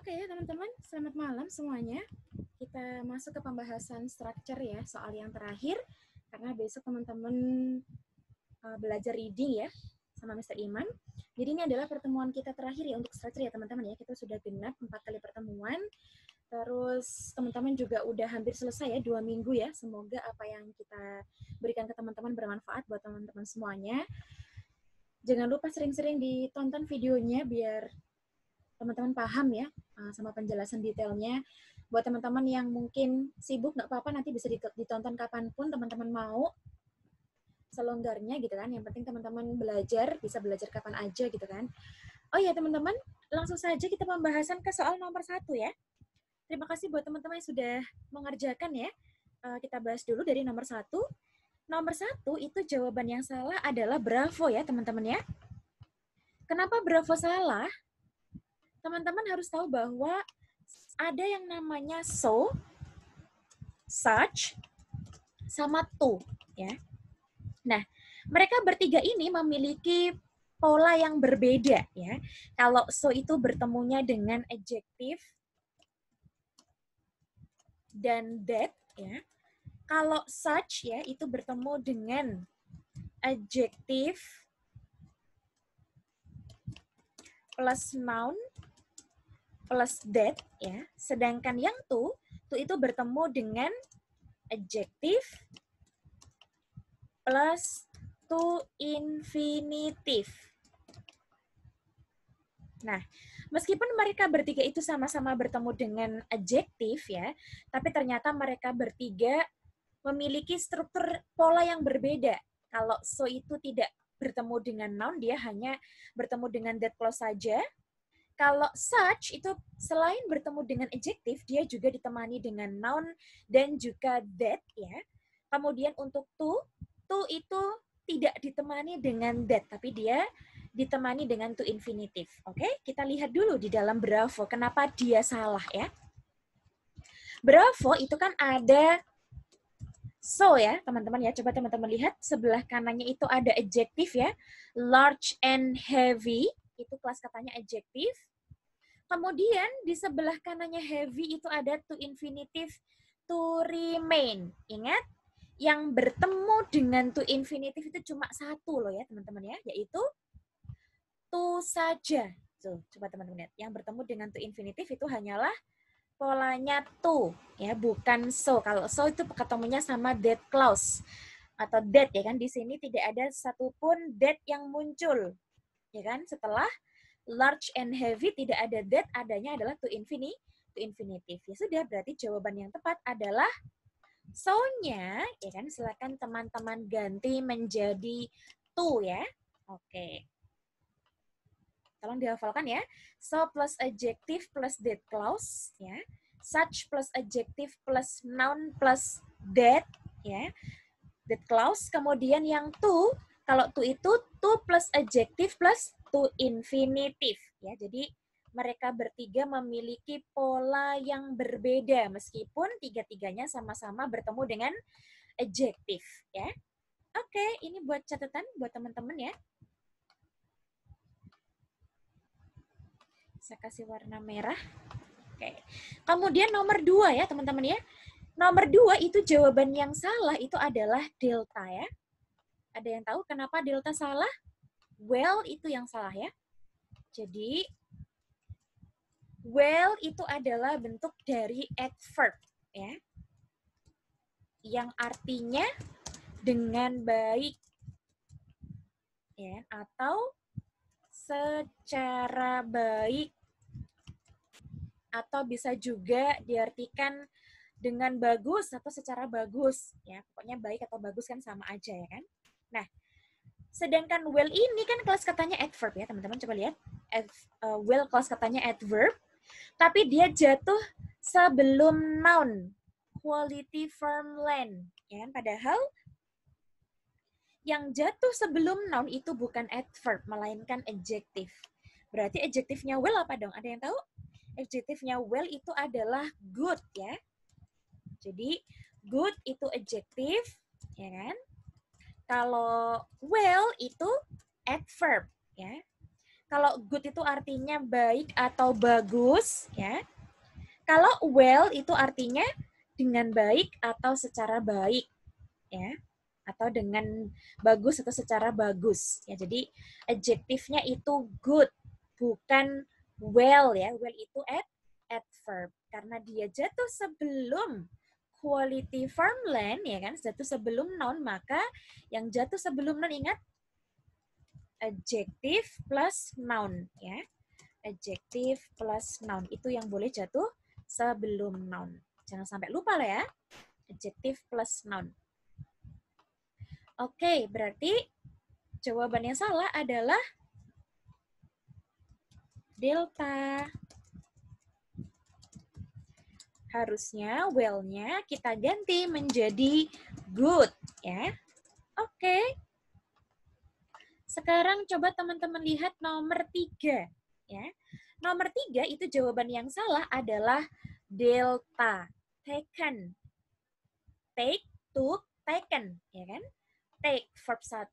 Oke ya teman-teman, selamat malam semuanya. Kita masuk ke pembahasan structure ya, soal yang terakhir. Karena besok teman-teman belajar reading ya, sama Mr. Iman. Jadi ini adalah pertemuan kita terakhir ya untuk structure ya teman-teman ya. Kita sudah genap 4 kali pertemuan. Terus teman-teman juga udah hampir selesai ya, 2 minggu ya. Semoga apa yang kita berikan ke teman-teman bermanfaat buat teman-teman semuanya. Jangan lupa sering-sering ditonton videonya biar teman-teman paham ya sama penjelasan detailnya. Buat teman-teman yang mungkin sibuk, nggak apa-apa, nanti bisa ditonton kapanpun teman-teman mau, selonggarnya gitu kan. Yang penting teman-teman belajar, bisa belajar kapan aja gitu kan. Oh ya teman-teman, langsung saja kita pembahasan ke soal nomor 1 ya. Terima kasih buat teman-teman yang sudah mengerjakan ya. Kita bahas dulu dari nomor 1. Nomor 1 itu jawaban yang salah adalah bravo ya teman-teman ya. Kenapa bravo salah? Teman-teman harus tahu bahwa ada yang namanya so, such, sama to ya. Nah, mereka bertiga ini memiliki pola yang berbeda ya. Kalau so itu bertemunya dengan adjective dan that ya. Kalau such ya itu bertemu dengan adjective plus noun plus that ya. Sedangkan yang to itu bertemu dengan adjective plus to infinitive. Nah, meskipun mereka bertiga itu sama-sama bertemu dengan adjektif ya, tapi ternyata mereka bertiga memiliki struktur pola yang berbeda. Kalau so itu tidak bertemu dengan noun, dia hanya bertemu dengan that clause saja. Kalau such itu selain bertemu dengan adjektif, dia juga ditemani dengan noun dan juga that ya. Kemudian untuk to itu tidak ditemani dengan that, tapi dia ditemani dengan to infinitive. Oke, kita lihat dulu di dalam bravo kenapa dia salah ya. Bravo itu kan ada so ya, teman-teman ya. Coba teman-teman lihat sebelah kanannya itu ada adjektif ya. Large and heavy, itu kelas katanya adjektif. Kemudian di sebelah kanannya heavy itu ada to infinitive to remain. Ingat, yang bertemu dengan to infinitive itu cuma satu loh ya teman-teman ya, yaitu to saja. Tuh, coba teman-teman lihat. Yang bertemu dengan to infinitive itu hanyalah polanya to, ya, bukan so. Kalau so itu ketemunya sama that clause atau that ya kan. Di sini tidak ada satupun that yang muncul. Ya kan? Setelah large and heavy tidak ada that, adanya adalah to infinitive. Ya sudah, berarti jawaban yang tepat adalah so-nya, ya kan? Silakan teman-teman ganti menjadi to ya. Oke. Tolong dihafalkan ya. So plus adjective plus that clause ya. Such plus adjective plus noun plus that ya. That clause. Kemudian yang to, kalau to itu to plus adjective plus to infinitive ya. Jadi mereka bertiga memiliki pola yang berbeda meskipun tiga-tiganya sama-sama bertemu dengan adjektif ya. Oke, ini buat catatan buat teman-teman ya. Saya kasih warna merah. Oke. Kemudian nomor 2 ya teman-teman ya. Nomor 2 itu jawaban yang salah itu adalah delta ya. Ada yang tahu kenapa delta salah? Well itu yang salah ya. Jadi well itu adalah bentuk dari adverb ya. Yang artinya dengan baik ya, atau secara baik, atau bisa juga diartikan dengan bagus atau secara bagus ya. Pokoknya baik atau bagus kan sama aja ya kan. Nah, sedangkan well ini kan kelas katanya adverb ya teman-teman, coba lihat. Well kelas katanya adverb, tapi dia jatuh sebelum noun, quality farmland ya kan. Padahal yang jatuh sebelum noun itu bukan adverb melainkan adjective. Berarti adjektifnya well apa dong? Ada yang tahu? Adjektifnya well itu adalah good ya. Jadi good itu adjektif ya kan. Kalau well itu adverb ya. Kalau good itu artinya baik atau bagus, ya. Kalau well itu artinya dengan baik atau secara baik, ya. Atau dengan bagus atau secara bagus, ya. Jadi adjektifnya itu good, bukan well, ya. Well itu adverb karena dia jatuh sebelum quality farmland, ya kan, jatuh sebelum noun, maka yang jatuh sebelum noun ingat adjective plus noun, ya. Adjective plus noun itu yang boleh jatuh sebelum noun. Jangan sampai lupa lah ya. Adjective plus noun. Oke, berarti jawaban yang salah adalah delta. Harusnya well-nya kita ganti menjadi good, ya. Oke. Sekarang coba teman-teman lihat nomor 3, ya. Nomor 3 itu jawaban yang salah adalah delta. Taken. Take, took, taken, ya kan? Take verb 1,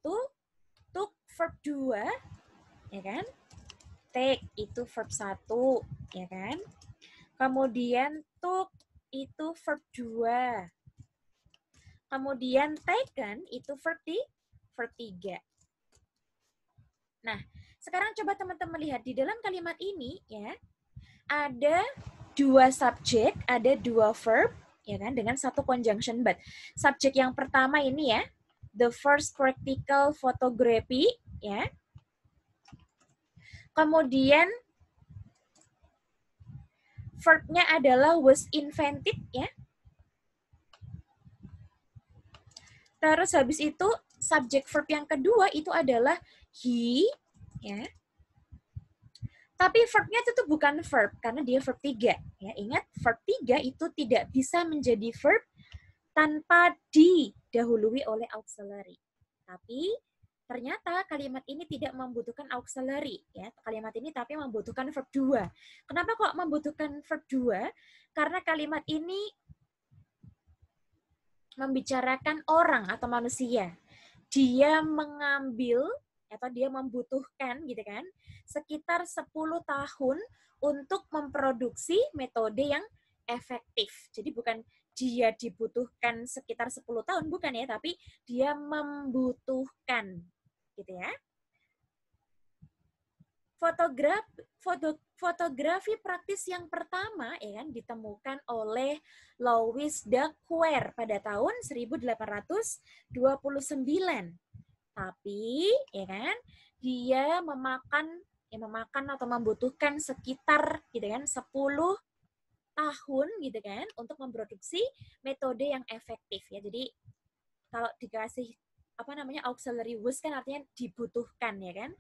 took verb 2, ya kan? Take itu verb 1, ya kan? Kemudian took itu verb 2. Kemudian taken itu verb 3. Nah, sekarang coba teman-teman lihat di dalam kalimat ini, ya. Ada 2 subjek, ada 2 verb, ya kan, dengan 1 conjunction but. Subjek yang pertama ini, ya, the first practical photography, ya. Kemudian verb-nya adalah was invented, ya. Terus habis itu subjek verb yang kedua itu adalah he, ya. Tapi verb-nya itu tuh bukan verb karena dia verb 3, ya. Ingat, verb 3 itu tidak bisa menjadi verb tanpa didahului oleh auxiliary. Tapi ternyata kalimat ini tidak membutuhkan auxiliary, ya. Kalimat ini tapi membutuhkan verb 2. Kenapa kok membutuhkan verb 2? Karena kalimat ini membicarakan orang atau manusia. Dia mengambil atau dia membutuhkan, gitu kan, sekitar 10 tahun untuk memproduksi metode yang efektif. Jadi bukan dia dibutuhkan sekitar 10 tahun, bukan ya, tapi dia membutuhkan, gitu ya. Fotografi praktis yang pertama, ya kan, ditemukan oleh Louis Daguerre pada tahun 1829. Tapi, ya kan, dia memakan atau membutuhkan sekitar, gitu kan, 10 tahun, gitu kan, untuk memproduksi metode yang efektif, ya. Jadi kalau dikasih auxiliary was kan artinya dibutuhkan, ya kan.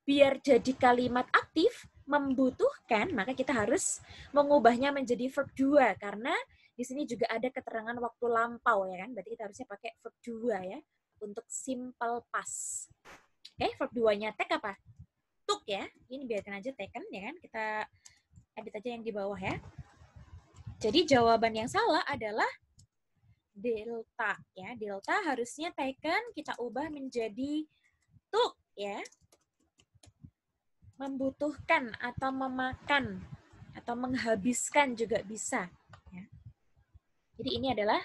Biar jadi kalimat aktif membutuhkan, maka kita harus mengubahnya menjadi verb 2 karena di sini juga ada keterangan waktu lampau, ya kan. Berarti kita harusnya pakai verb 2, ya, untuk simple past. Oke, verb 2-nya take apa? Took, ya. Ini biarkan aja taken, ya kan. Kita edit aja yang di bawah, ya. Jadi jawaban yang salah adalah delta, ya. Delta harusnya taken, kita ubah menjadi took, ya. Membutuhkan atau memakan atau menghabiskan juga bisa, ya. Jadi ini adalah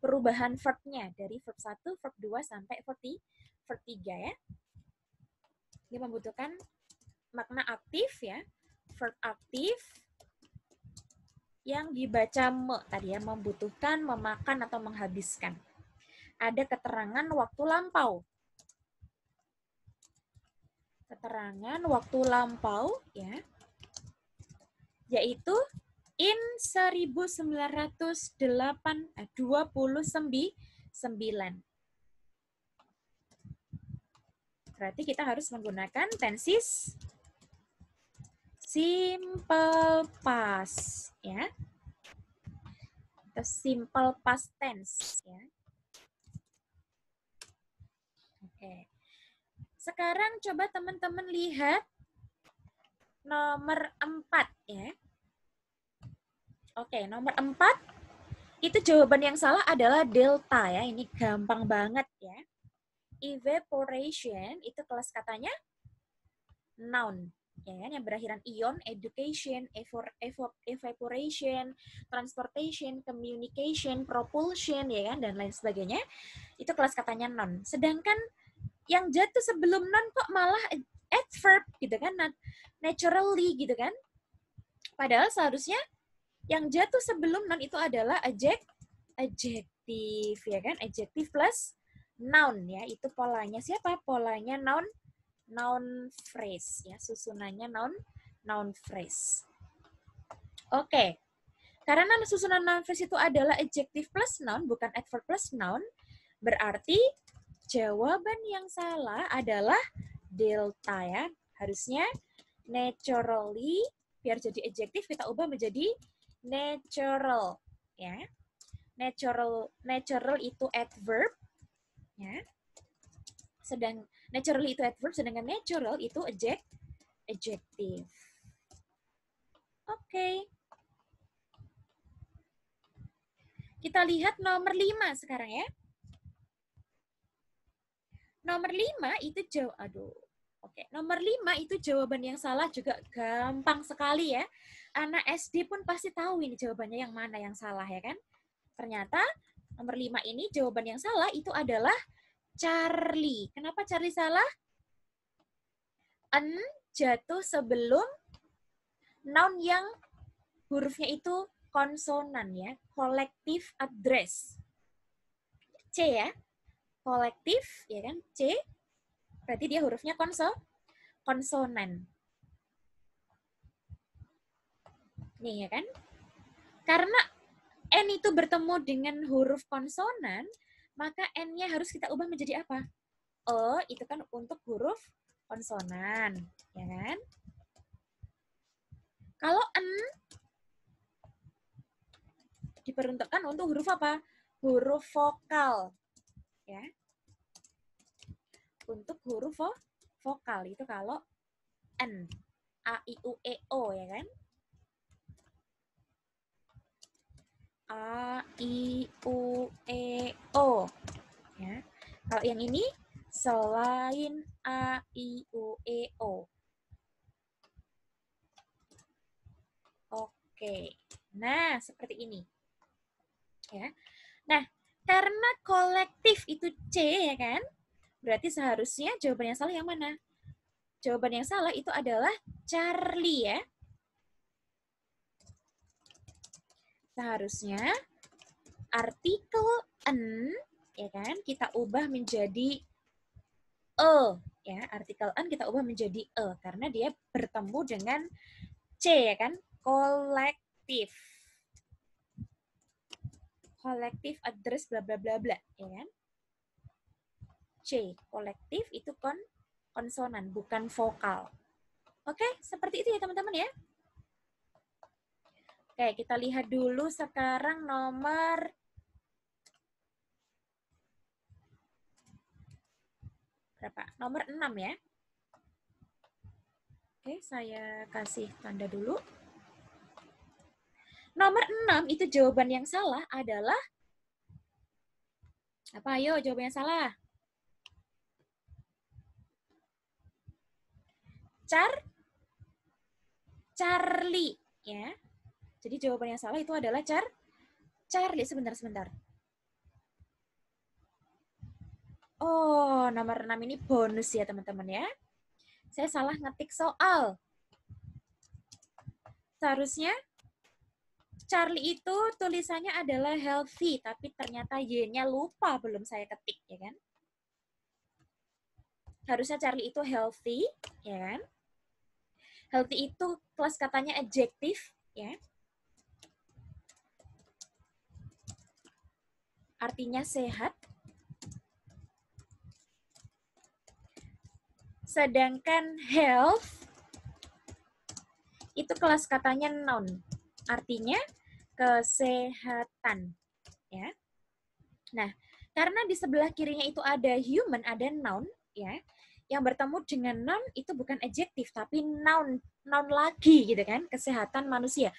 perubahan verb-nya dari verb 1, verb 2 sampai verb 3, ya. Ini membutuhkan makna aktif, ya. Verb aktif yang dibaca tadi, ya, membutuhkan, memakan atau menghabiskan. Ada keterangan waktu lampau. Keterangan waktu lampau, ya, yaitu in 1929. Berarti kita harus menggunakan tenses simple past, ya. Atau simple past tense, ya. Oke. Sekarang coba teman-teman lihat nomor 4, ya. Oke, nomor 4 itu jawaban yang salah adalah delta, ya. Ini gampang banget, ya. Evaporation itu kelas katanya noun, ya kan, yang berakhiran ion, education, evaporation, transportation, communication, propulsion, ya kan, dan lain sebagainya. Itu kelas katanya noun. Sedangkan yang jatuh sebelum noun kok malah adverb gitu kan, naturally gitu kan. Padahal seharusnya yang jatuh sebelum noun itu adalah adjective, ya kan, adjective plus noun, ya. Itu polanya siapa? Polanya noun phrase, ya, susunannya noun phrase. Oke. Karena susunan noun phrase itu adalah adjective plus noun, bukan adverb plus noun, berarti jawaban yang salah adalah delta, ya. Harusnya naturally, biar jadi adjective kita ubah menjadi natural, ya. Natural itu adverb, ya. Naturally itu adverb, sedangkan natural itu adjective. Oke. Kita lihat nomor 5 sekarang, ya. Nomor 5 itu nomor 5 itu jawaban yang salah juga gampang sekali, ya. Anak SD pun pasti tahu ini jawabannya yang mana yang salah, ya kan? Ternyata nomor 5 ini jawaban yang salah itu adalah Charlie. Kenapa Charlie salah? N jatuh sebelum noun yang hurufnya itu konsonan, ya. Collective address. C, ya. Collective, ya kan? C. Berarti dia hurufnya konsonan. Nih, ya kan? Karena N itu bertemu dengan huruf konsonan, maka N-nya harus kita ubah menjadi apa? E itu kan untuk huruf konsonan, ya kan? Kalau N diperuntukkan untuk huruf apa? Huruf vokal, ya. Untuk huruf vokal itu kalau N, A, I, U, E, O, ya kan? A, I, U, E, O. Ya. Kalau yang ini selain A, I, U, E, O. Oke. Nah, seperti ini. Ya. Nah, karena kolektif itu C, ya kan? Berarti seharusnya jawaban yang salah yang mana? Jawaban yang salah itu adalah Charlie, ya. Seharusnya artikel N, ya kan, kita ubah menjadi E, ya. Artikel N kita ubah menjadi E karena dia bertemu dengan C, ya kan, kolektif. Kolektif address bla bla bla bla, ya kan? C, kolektif itu konsonan, bukan vokal. Oke, seperti itu ya teman-teman, ya. Oke, kita lihat dulu sekarang nomor berapa? Nomor 6, ya. Oke, saya kasih tanda dulu. Nomor 6 itu jawaban yang salah adalah apa? Ayo, jawaban yang salah. Charlie, ya. Jadi jawaban yang salah itu adalah Charlie. Sebentar. Oh, nomor 6 ini bonus ya teman-teman, ya. Saya salah ngetik soal. Seharusnya Charlie itu tulisannya adalah healthy, tapi ternyata Y-nya lupa, belum saya ketik, ya kan? Harusnya Charlie itu healthy, ya kan? Healthy itu kelas katanya adjective, ya. Artinya sehat. Sedangkan health itu kelas katanya noun. Artinya kesehatan, ya. Nah, karena di sebelah kirinya itu ada human, ada noun, ya. Yang bertemu dengan noun itu bukan adjektif tapi noun lagi gitu kan, kesehatan manusia.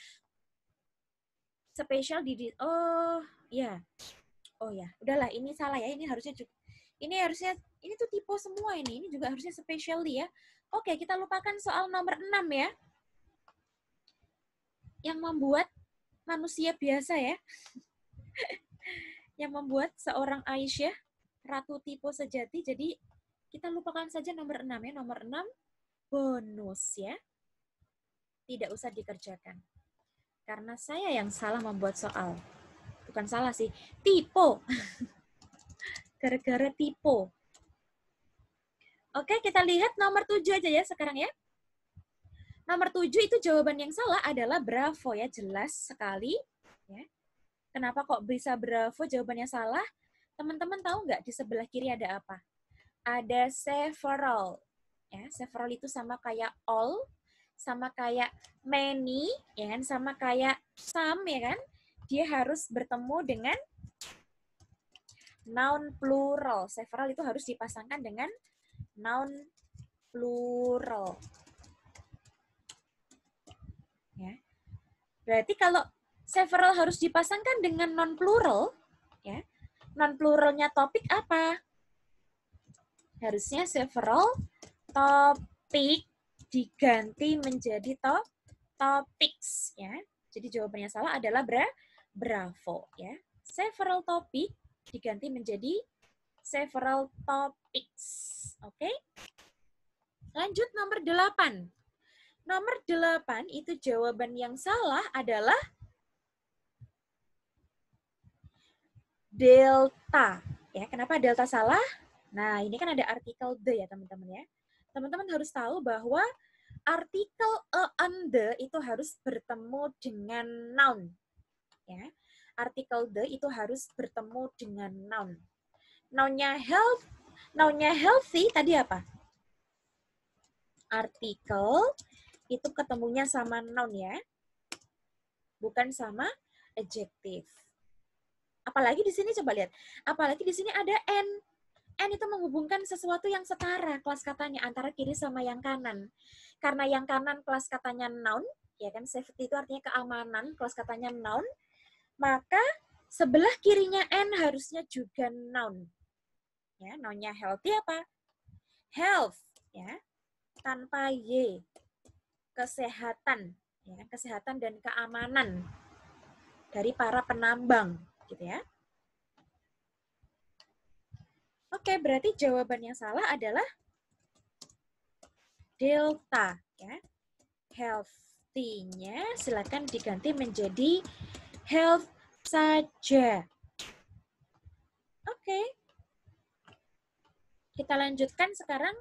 Spesial di oh ya. Oh ya, udahlah ini salah ya. Ini harusnya Ini tuh tipe semua ini juga harusnya specially ya. Oke, kita lupakan soal nomor 6 ya. Yang membuat manusia biasa ya. Yang membuat seorang Aisyah ratu tipe sejati. Jadi kita lupakan saja nomor 6 ya. Nomor 6 bonus ya. Tidak usah dikerjakan. Karena saya yang salah membuat soal. Bukan salah sih, tipe. Gara-gara tipe. Oke, kita lihat nomor 7 aja ya sekarang ya. Nomor 7 itu jawaban yang salah adalah bravo ya, jelas sekali. Ya. Kenapa kok bisa bravo jawabannya salah? Teman-teman tahu nggak di sebelah kiri ada apa? Ada several. Ya, several itu sama kayak all, sama kayak many, ya kan? Sama kayak some, ya kan? Dia harus bertemu dengan noun plural. Several itu harus dipasangkan dengan noun plural. Ya. Berarti kalau several harus dipasangkan dengan non plural, ya. Non pluralnya topik apa? Harusnya several topik diganti menjadi topics, ya. Jadi jawabannya salah adalah bravo, ya. Several topik diganti menjadi several topics. Oke? Lanjut nomor 8. Nomor 8 itu jawaban yang salah adalah delta. Ya, kenapa delta salah? Nah, ini kan ada artikel the ya, teman-teman ya. Teman-teman harus tahu bahwa artikel on the itu harus bertemu dengan noun. Ya. Artikel the itu harus bertemu dengan noun. Nounnya healthy tadi apa? Artikel itu ketemunya sama noun ya. Bukan sama adjective. Apalagi di sini coba lihat. Apalagi di sini ada n. N itu menghubungkan sesuatu yang setara kelas katanya antara kiri sama yang kanan. Karena yang kanan kelas katanya noun, ya kan, safety itu artinya keamanan, kelas katanya noun, maka sebelah kirinya N harusnya juga noun. Ya, nounnya healthy apa? Health, ya. Tanpa Y. Kesehatan, ya, kesehatan dan keamanan dari para penambang, gitu ya. Oke, berarti jawaban yang salah adalah delta, ya. Healthy-nya silakan diganti menjadi health saja. Oke. Kita lanjutkan sekarang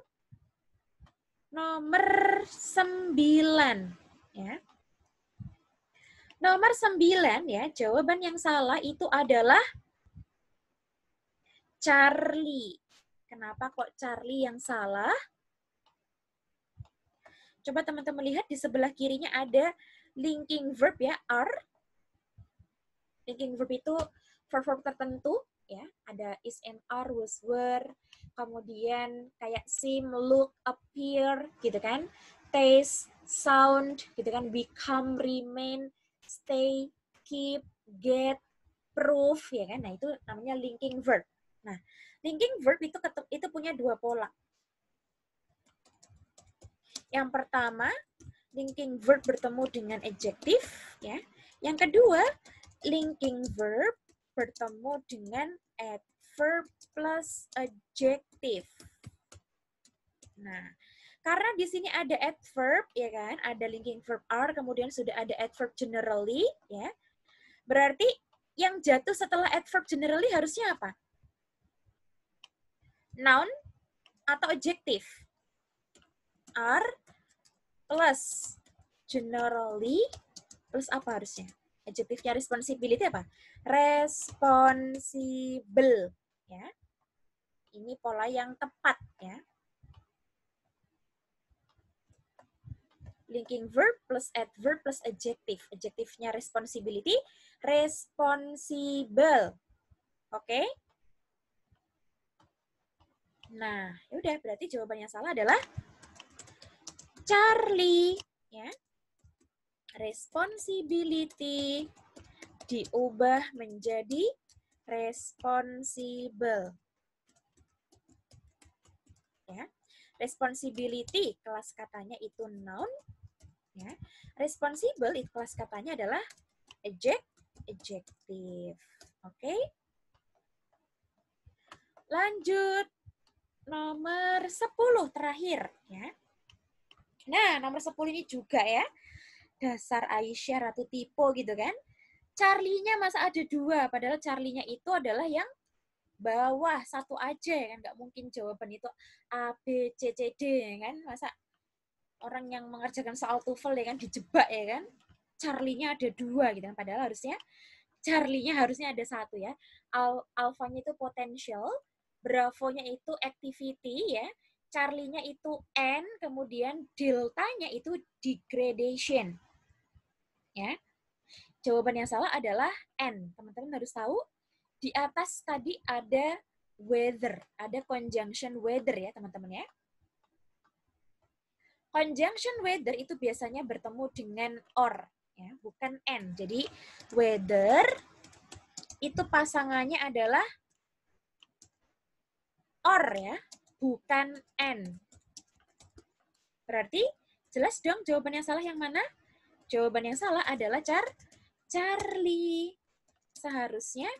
nomor 9, ya. Nomor 9 ya, jawaban yang salah itu adalah Charlie. Kenapa kok Charlie yang salah? Coba teman-teman lihat di sebelah kirinya ada linking verb ya, are. Linking verb itu verb tertentu ya, ada is and are, was, were, kemudian kayak seem, look, appear gitu kan, taste, sound gitu kan, become, remain, stay, keep, get, prove ya kan. Nah, itu namanya linking verb. Nah, linking verb itu punya dua pola. Yang pertama, linking verb bertemu dengan adjective ya. Yang kedua, linking verb bertemu dengan adverb plus adjective. Nah, karena di sini ada adverb ya kan, ada linking verb are, kemudian sudah ada adverb generally ya. Berarti yang jatuh setelah adverb generally harusnya apa? Noun atau adjective? Are plus generally plus apa harusnya? Adjektifnya responsibility apa? Responsible. Ya. Ini pola yang tepat ya. Linking verb plus adverb plus adjective. Adjektifnya responsibility, responsible. Oke? Nah, yaudah berarti jawabannya salah adalah Charlie. Ya. Responsibility diubah menjadi responsible. ya. Responsibility kelas katanya itu noun, ya. Responsible itu kelas katanya adalah adjective. Oke. Lanjut nomor 10 terakhir ya. Nah, nomor 10 ini juga ya. Dasar Aisyah Ratu Tipo gitu kan. Charlie-nya masa ada 2, padahal Charlie-nya itu adalah yang bawah satu aja ya kan, nggak mungkin jawaban itu A, B, C, C, D ya kan. Masa orang yang mengerjakan soal TOEFL ya kan dijebak ya kan. Charlie-nya ada 2 gitu kan, padahal harusnya Charlie-nya harusnya ada 1 ya. Alpha-nya itu potential, Bravo-nya itu activity ya, Charlie-nya itu N, kemudian delta-nya itu degradation. Ya. Jawaban yang salah adalah N. Teman-teman harus tahu di atas tadi ada weather, ada conjunction weather ya, teman-teman ya. Conjunction weather itu biasanya bertemu dengan or ya, bukan N. Jadi weather itu pasangannya adalah or ya, bukan N. Berarti jelas dong jawaban yang salah yang mana? Jawaban yang salah adalah Charlie. Seharusnya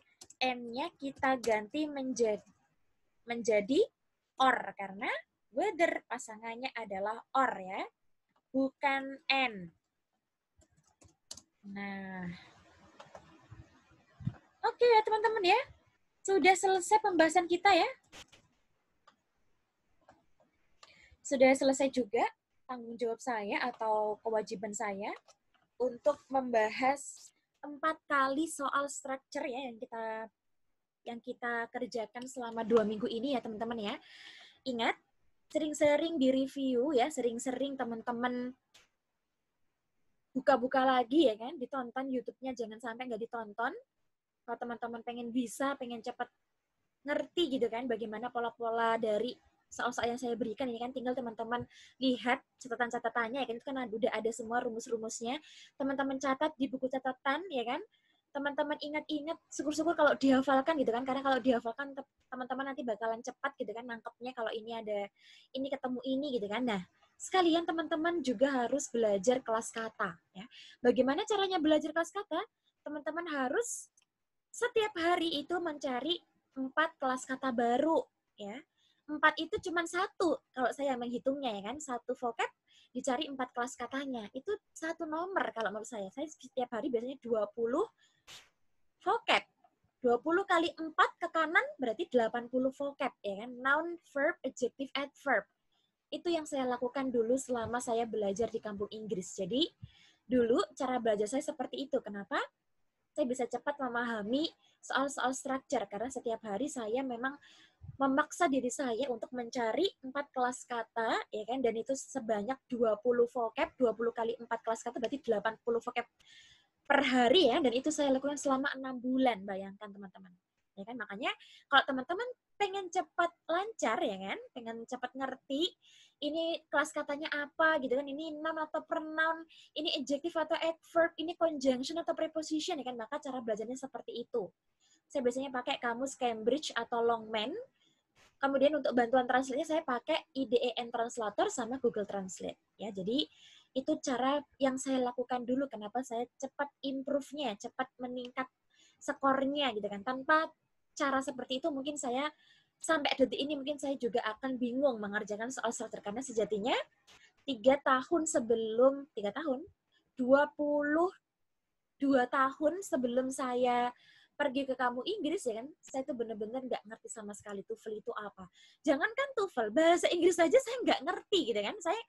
N-nya kita ganti menjadi or karena weather pasangannya adalah or ya, bukan N. Nah, oke ya teman-teman ya, sudah selesai pembahasan kita ya. Sudah selesai juga tanggung jawab saya atau kewajiban saya untuk membahas 4 kali soal structure ya yang kita kerjakan selama 2 minggu ini ya teman-teman ya. Ingat, sering-sering di-review ya, sering-sering teman-teman buka-buka lagi ya kan, ditonton YouTube-nya, jangan sampai nggak ditonton. Kalau teman-teman pengen cepat ngerti gitu kan, bagaimana pola-pola dari soal-soal yang saya berikan ini kan, tinggal teman-teman lihat catatan-catatannya ya kan, itu kan udah ada semua rumus-rumusnya. Teman-teman catat di buku catatan ya kan. Teman-teman ingat-ingat, syukur-syukur kalau dihafalkan gitu kan, karena kalau dihafalkan teman-teman nanti bakalan cepat gitu kan nangkepnya, kalau ini ada ini ketemu ini gitu kan. Nah, sekalian teman-teman juga harus belajar kelas kata ya. Bagaimana caranya belajar kelas kata? Teman-teman harus setiap hari itu mencari 4 kelas kata baru ya. 4 itu cuma 1 kalau saya menghitungnya ya kan. 1 vocab dicari 4 kelas katanya. Itu 1 nomor kalau menurut saya. Saya setiap hari biasanya 20 vocab. 20 kali 4 ke kanan berarti 80 vocab ya kan. Noun, verb, adjective, adverb. Itu yang saya lakukan dulu selama saya belajar di kampung Inggris. Jadi dulu cara belajar saya seperti itu. Kenapa? Saya bisa cepat memahami soal-soal structure karena setiap hari saya memang memaksa diri saya untuk mencari 4 kelas kata ya kan, dan itu sebanyak 20 vocab, 20 kali 4 kelas kata berarti 80 vocab per hari ya, dan itu saya lakukan selama 6 bulan, bayangkan teman-teman. Ya kan, makanya kalau teman-teman pengen cepat lancar ya kan, pengen cepat ngerti ini kelas katanya apa gitu kan, ini noun atau pronoun, ini adjective atau adverb, ini conjunction atau preposition ya kan, maka cara belajarnya seperti itu. Saya biasanya pakai kamus Cambridge atau Longman. Kemudian untuk bantuan translate-nya saya pakai IDEN Translator sama Google Translate ya. Jadi itu cara yang saya lakukan dulu, kenapa saya cepat improve-nya, cepat meningkat skornya gitu kan. Tanpa cara seperti itu mungkin saya sampai detik ini mungkin saya juga akan bingung mengerjakan soal structure, karena sejatinya 3 tahun sebelum 3 tahun 22 tahun sebelum saya pergi ke kamu Inggris ya kan, saya tuh bener-bener nggak ngerti sama sekali TOEFL itu apa. Jangankan TOEFL, bahasa Inggris saja saya nggak ngerti gitu kan. Saya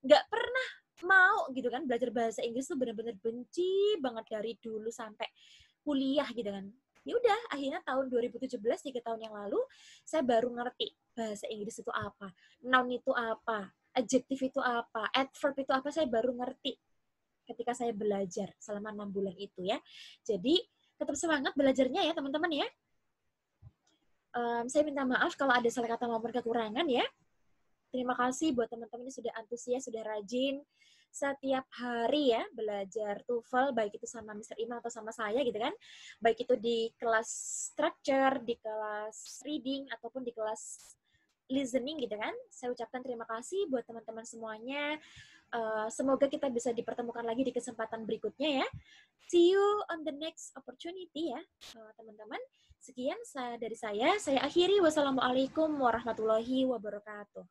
nggak pernah mau gitu kan belajar bahasa Inggris tuh, bener-bener benci banget dari dulu sampai kuliah gitu kan. Ya udah, akhirnya tahun 2017, 3 tahun yang lalu, saya baru ngerti bahasa Inggris itu apa, noun itu apa, adjective itu apa, adverb itu apa, saya baru ngerti ketika saya belajar selama 6 bulan itu ya. Jadi tetap semangat belajarnya ya teman-teman ya. Saya minta maaf kalau ada salah kata maupun kekurangan ya. Terima kasih buat teman-teman yang sudah antusias, sudah rajin setiap hari ya belajar TOEFL, baik itu sama Mr. Ima atau sama saya gitu kan. Baik itu di kelas structure, di kelas reading, ataupun di kelas listening gitu kan. Saya ucapkan terima kasih buat teman-teman semuanya. Semoga kita bisa dipertemukan lagi di kesempatan berikutnya ya. See you on the next opportunity ya, teman-teman. Sekian dari saya akhiri. Wassalamualaikum warahmatullahi wabarakatuh.